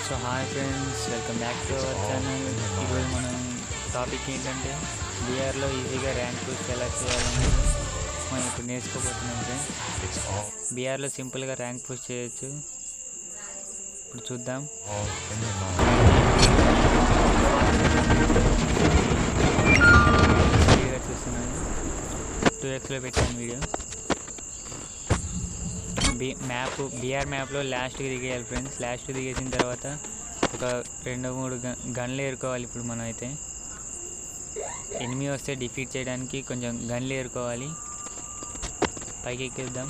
So hi friends, welcome back to our channel. ఈరోజు మనం topic ఏంటంటే బీఆర్లో ఈజీగా ర్యాంక్ పుష్ ఎలా చేయాలని మనం ఇప్పుడు నేర్చుకోబోతున్నాం ఫ్రెండ్స్. బీఆర్లో సింపుల్గా ర్యాంక్ పుష్ చేయొచ్చు. ఇప్పుడు చూద్దాం. చూస్తున్నాను, 2xలో పెట్టాను వీడియో. బీఆర్ మ్యాప్లో లాస్ట్కి దిగేయాలి ఫ్రెండ్స్. లాస్ట్ దిగేసిన తర్వాత ఒక 2-3 గన్లు ఏరుకోవాలి. ఇప్పుడు మనం అయితే ఎనిమీ వస్తే డిఫీట్ చేయడానికి కొంచెం గన్లు ఏరుకోవాలి. పైకి ఎక్కిద్దాం.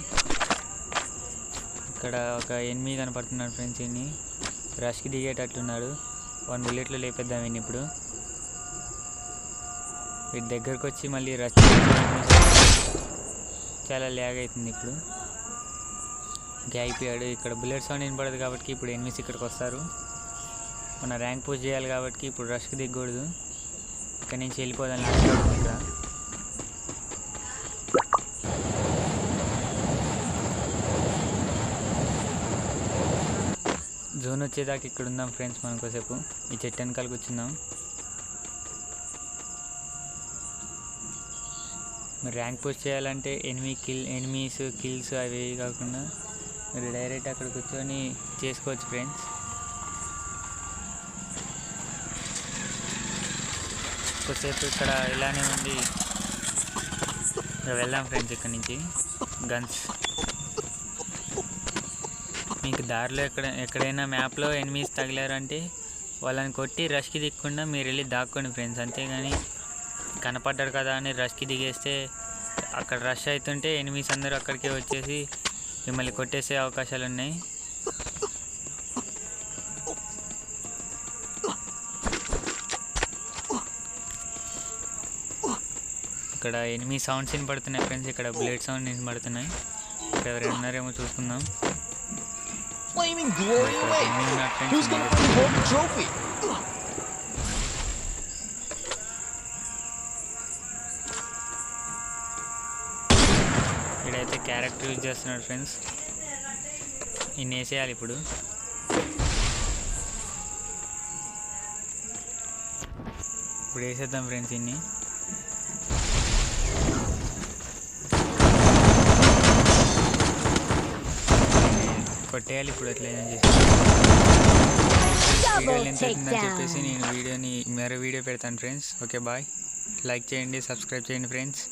ఇక్కడ ఒక ఎనిమీ కనపడుతున్నాడు ఫ్రెండ్స్. ఇన్ని రష్కి దిగేటట్లున్నాడు. 1 బుల్లెట్లో లేపేద్దాం. ఇన్ని ఇప్పుడు వీటి దగ్గరకు వచ్చి మళ్ళీ రష్ చాలా ల్యాగ్ అవుతుంది. ఇప్పుడు అయిపోయాడు. ఇక్కడ బుల్లెట్ సౌండ్ వినపడదు కాబట్టి ఇప్పుడు ఎనిమిస్ ఇక్కడికి వస్తారు. మన ర్యాంక్ పుష్ చేయాలి కాబట్టి ఇప్పుడు రష్కి దిగకూడదు. ఇక్కడ నుంచి వెళ్ళిపోదాం. ఇక్కడ జోన్ వచ్చేదాకా ఇక్కడ ఉందాం ఫ్రెండ్స్. మనం కోసేపు ఈ చెట్టు వెనకాల కూర్చుందాం. మీరు ర్యాంక్ పుష్ చేయాలంటే ఎనిమీస్ కిల్స్ అవి కాకుండా మీరు డైరెక్ట్ అక్కడ కూర్చొని చేసుకోవచ్చు ఫ్రెండ్స్. కొద్దిసేపు ఇక్కడ ఇలానే ఉంది. వెళ్దాం ఫ్రెండ్స్. ఇక్కడ నుంచి గన్స్ మీకు దారిలో ఎక్కడైనా మ్యాప్లో ఎనిమీస్ తగిలారంటే వాళ్ళని కొట్టి రష్కి దిగకుండా మీరు వెళ్ళి దాక్కోండి ఫ్రెండ్స్. అంతేగాని కనపడ్డారు కదా అని రష్కి దిగేస్తే అక్కడ రష్ అవుతుంటే ఎనిమీస్ అందరూ అక్కడికే వచ్చేసి మిమ్మల్ని కొట్టేసే అవకాశాలు ఉన్నాయి. ఇక్కడ ఎనిమీ సౌండ్స్ వినపడుతున్నాయి ఫ్రెండ్స్. ఇక్కడ బుల్లెట్ సౌండ్ వినపడుతున్నాయి. ఇక్కడ ఎవరైనా ఉన్నారేమో చూసుకుందాం. ఇక్కడైతే క్యారెక్టర్ యూజ్ చేస్తున్నాడు ఫ్రెండ్స్. ఇన్ని వేసేయాలి. ఇప్పుడు వేసేద్దాం ఫ్రెండ్స్. ఇన్ని కొట్టేయాలి. ఇప్పుడు ఎట్లా చేసి వీడియోలు ఎంత అవుతుందని చెప్పేసి నేను మరో వీడియో పెడతాను ఫ్రెండ్స్. Okay bye. లైక్ చేయండి, సబ్స్క్రైబ్ చేయండి ఫ్రెండ్స్.